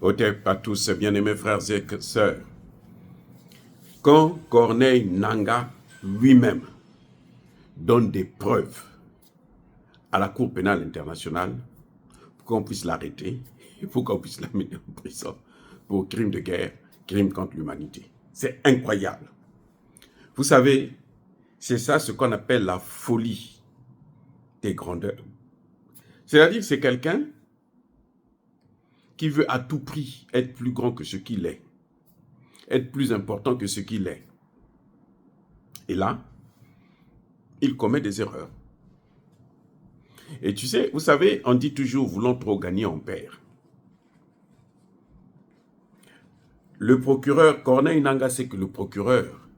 Otep à tous, bien-aimés frères et sœurs. Quand Corneille Nangaa lui-même donne des preuves à la Cour pénale internationale pour qu'on puisse l'arrêter, pour qu'on puisse l'amener en prison pour crimes de guerre, crimes contre l'humanité. C'est incroyable. Vous savez, c'est ça ce qu'on appelle la folie des grandeurs. C'est-à-dire que c'est quelqu'un qui veut à tout prix être plus grand que ce qu'il est, être plus important que ce qu'il est. Et là, il commet des erreurs. Et tu sais, vous savez, on dit toujours, voulant trop gagner, on perd. Le procureur, Corneille Nangaa, c'est que le procureur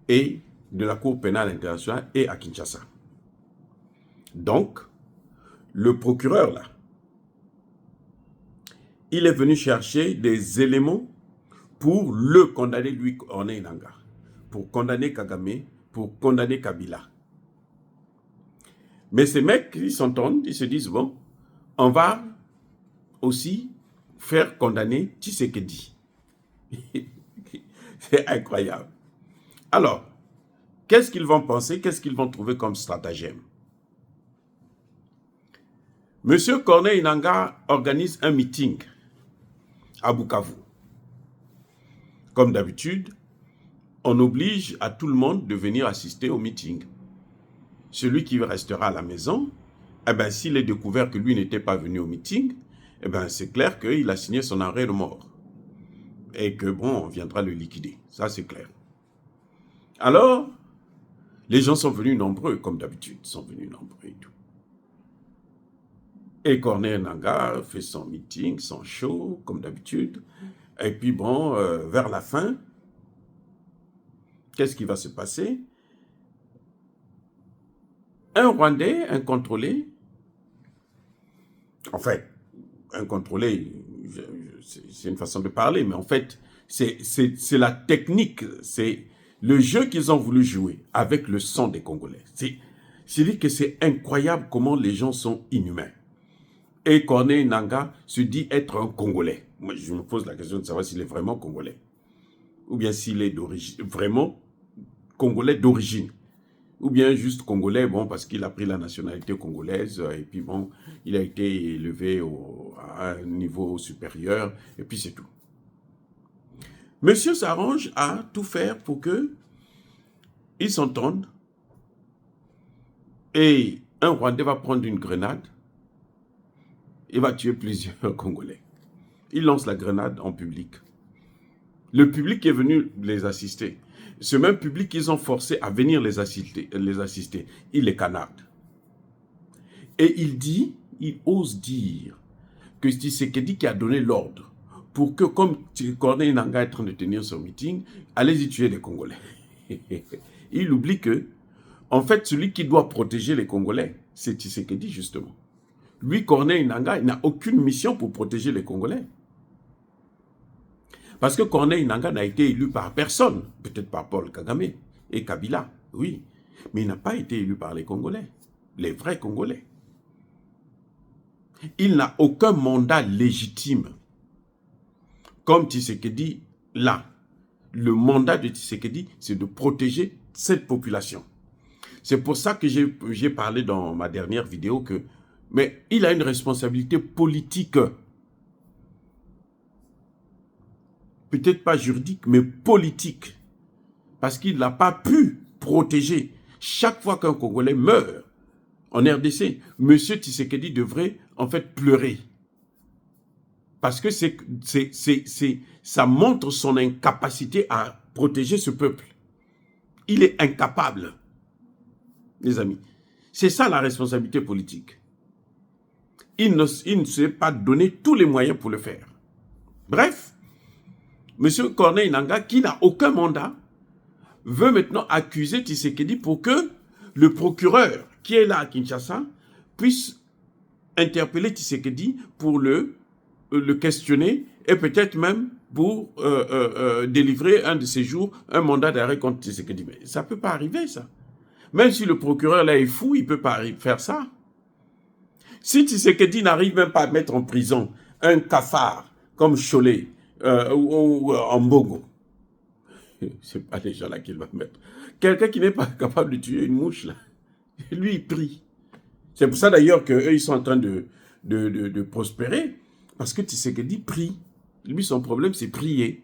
est de la Cour pénale internationale et à Kinshasa. Donc, le procureur, là, il est venu chercher des éléments pour le condamner, lui, Corneille Nangaa, pour condamner Kagame, pour condamner Kabila. Mais ces mecs, ils s'entendent, ils se disent, bon, on va aussi faire condamner Tshisekedi. C'est incroyable. Alors, qu'est-ce qu'ils vont penser, qu'est-ce qu'ils vont trouver comme stratagème? Monsieur Corneille Nangaa organise un meeting à Bukavu. Comme d'habitude, on oblige à tout le monde de venir assister au meeting. Celui qui restera à la maison, eh ben, s'il est découvert que lui n'était pas venu au meeting, eh ben, c'est clair qu'il a signé son arrêt de mort. Et que, bon, on viendra le liquider. Ça, c'est clair. Alors, les gens sont venus nombreux, comme d'habitude, sont venus nombreux et tout. Et Corneille Nangaa fait son meeting, son show, comme d'habitude. Et puis, bon, vers la fin, qu'est-ce qui va se passer? Un Rwandais, un contrôlé, en fait, un contrôlé, c'est une façon de parler, mais en fait, c'est la technique, c'est le jeu qu'ils ont voulu jouer avec le sang des Congolais. C'est-à-dire que c'est incroyable comment les gens sont inhumains. Et Corneille Nangaa se dit être un Congolais. Moi, je me pose la question de savoir s'il est vraiment Congolais. Ou bien s'il est vraiment Congolais d'origine. Ou bien juste Congolais, bon, parce qu'il a pris la nationalité congolaise, et puis bon, il a été élevé à un niveau supérieur, et puis c'est tout. Monsieur s'arrange à tout faire pour que ils s'entendent, et un Rwandais va prendre une grenade, il va tuer plusieurs Congolais. Il lance la grenade en public. Le public est venu les assister. Ce même public qu'ils ont forcé à venir les assister, il les canarde. Et il ose dire que c'est Tshisekedi qui a donné l'ordre pour que, comme Corneille Nangaa est en train de tenir son meeting, allez-y tuer les Congolais. Il oublie que, en fait, celui qui doit protéger les Congolais, c'est Tshisekedi, justement. Lui, Corneille Nangaa, il n'a aucune mission pour protéger les Congolais. Parce que Corneille Nangaa n'a été élu par personne, peut-être par Paul Kagame et Kabila, oui. Mais il n'a pas été élu par les Congolais, les vrais Congolais. Il n'a aucun mandat légitime. Comme Tshisekedi, là, le mandat de Tshisekedi, c'est de protéger cette population. C'est pour ça que j'ai parlé dans ma dernière vidéo que, mais il a une responsabilité politique. Peut-être pas juridique, mais politique. Parce qu'il n'a pas pu protéger. Chaque fois qu'un Congolais meurt en RDC, M. Tshisekedi devrait en fait pleurer. Parce que ça montre son incapacité à protéger ce peuple. Il est incapable, les amis. C'est ça la responsabilité politique. Il ne s'est pas donné tous les moyens pour le faire. Bref, M. Corneille Nangaa, qui n'a aucun mandat, veut maintenant accuser Tshisekedi pour que le procureur qui est là à Kinshasa puisse interpeller Tshisekedi pour le questionner et peut-être même pour délivrer un de ces jours un mandat d'arrêt contre Tshisekedi. Mais ça ne peut pas arriver, ça. Même si le procureur là est fou, il ne peut pas faire ça. Si Tshisekedi n'arrive même pas à mettre en prison un cafard comme Cholet ou en Bongo. C'est pas les gens là qu'il va mettre. Quelqu'un qui n'est pas capable de tuer une mouche, là, lui, il prie. C'est pour ça d'ailleurs qu'eux, ils sont en train de prospérer, parce que Tshisekedi prie. Lui, son problème, c'est prier.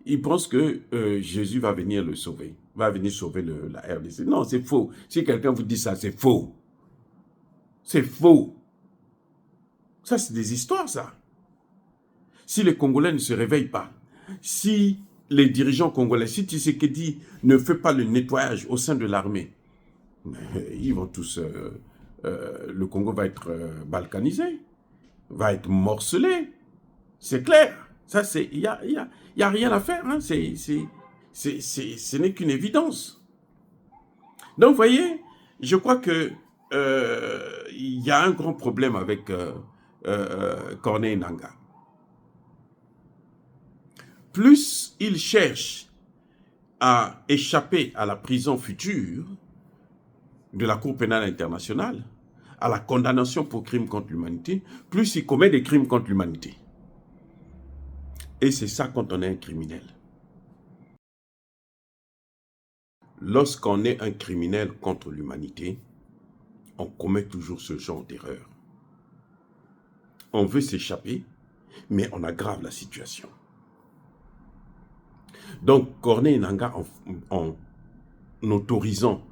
Il pense que Jésus va venir le sauver, va venir sauver la RDC. Non, c'est faux. Si quelqu'un vous dit ça, c'est faux. C'est faux. Ça, c'est des histoires, ça. Si les Congolais ne se réveillent pas, si les dirigeants congolais, si Tshisekedi ne fait pas le nettoyage au sein de l'armée, ils vont tous... le Congo va être balkanisé, va être morcelé. C'est clair. Ça, c'est... Il y a rien à faire. Hein. Ce n'est qu'une évidence. Donc, vous voyez, je crois que il y a un grand problème avec Corneille Nangaa. Plus il cherche à échapper à la prison future de la Cour pénale internationale, à la condamnation pour crimes contre l'humanité, plus il commet des crimes contre l'humanité. Et c'est ça quand on est un criminel. Lorsqu'on est un criminel contre l'humanité, on commet toujours ce genre d'erreur. On veut s'échapper, mais on aggrave la situation. Donc, Corneille Nangaa, en autorisant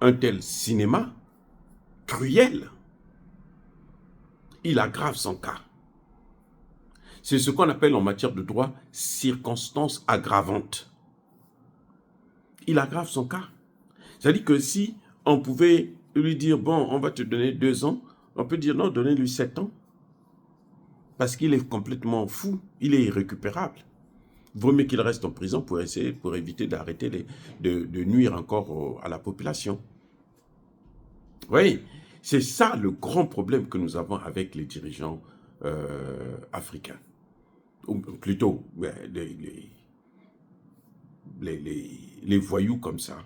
un tel cinéma cruel, il aggrave son cas. C'est ce qu'on appelle en matière de droit circonstances aggravantes. Il aggrave son cas. C'est-à-dire que si on pouvait lui dire, bon, on va te donner 2 ans, on peut dire non, donnez-lui 7 ans. Parce qu'il est complètement fou, il est irrécupérable. Vaut mieux qu'il reste en prison pour éviter d'arrêter de nuire encore à la population. Oui, c'est ça le grand problème que nous avons avec les dirigeants africains. Ou plutôt, les voyous comme ça.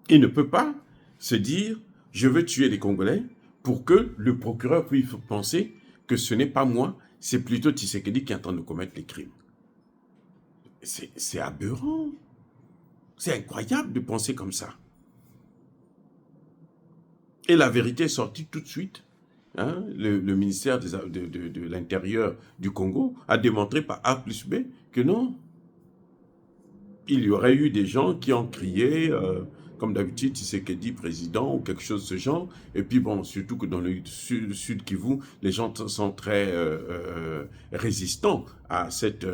Il ne peut pas se dire, je veux tuer les Congolais pour que le procureur puisse penser que ce n'est pas moi, c'est plutôt Tshisekedi qui est en train de commettre les crimes. C'est aberrant. C'est incroyable de penser comme ça. Et la vérité est sortie tout de suite. Hein, le ministère de l'Intérieur du Congo a démontré par A plus B que non. Il y aurait eu des gens qui ont crié, comme d'habitude, Tshisekedi président ou quelque chose de ce genre. Et puis bon, surtout que dans le sud Kivu, les gens sont très résistants à cette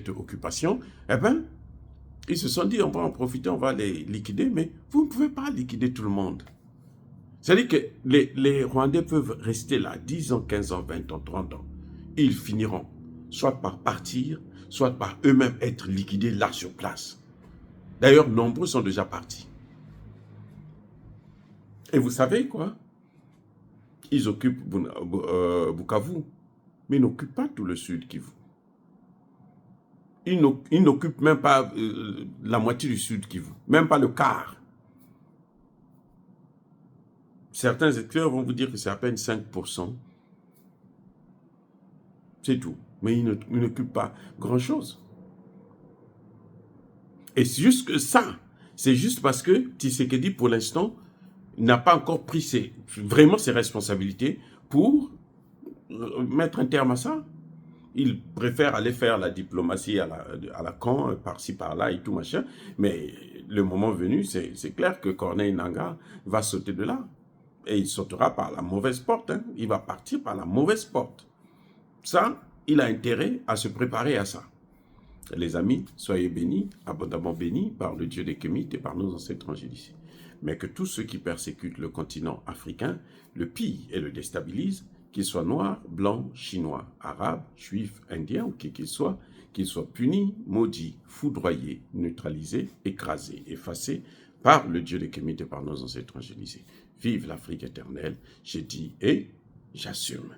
occupation. Eh bien, ils se sont dit, on va en profiter, on va les liquider. Mais vous ne pouvez pas liquider tout le monde. C'est-à-dire que les Rwandais peuvent rester là 10 ans, 15 ans, 20 ans, 30 ans. Ils finiront soit par partir, soit par eux-mêmes être liquidés là sur place. D'ailleurs, nombreux sont déjà partis. Et vous savez quoi? Ils occupent Bukavu, mais ils n'occupent pas tout le sud Kivu. Ils n'occupent même pas la moitié du sud Kivu, même pas le quart. Certains experts vont vous dire que c'est à peine 5%. C'est tout. Mais ils n'occupent pas grand-chose. Et c'est juste que ça, c'est juste parce que Tshisekedi, pour l'instant, n'a pas encore pris vraiment ses responsabilités pour mettre un terme à ça. Il préfère aller faire la diplomatie à la con, par-ci, par-là et tout machin. Mais le moment venu, c'est clair que Corneille Nangaa va sauter de là. Et il sautera par la mauvaise porte. Hein. Il va partir par la mauvaise porte. Ça, il a intérêt à se préparer à ça. Les amis, soyez bénis, abondamment bénis par le Dieu des Kémites et par nos ancêtres angéliques. Mais que tous ceux qui persécutent le continent africain le pillent et le déstabilisent, qu'ils soient noirs, blancs, chinois, arabes, juifs, indiens ou qui qu'ils soient punis, maudits, foudroyés, neutralisés, écrasés, effacés par le Dieu des Kémites et par nos ancêtres angélisés. Vive l'Afrique éternelle, j'ai dit et j'assume.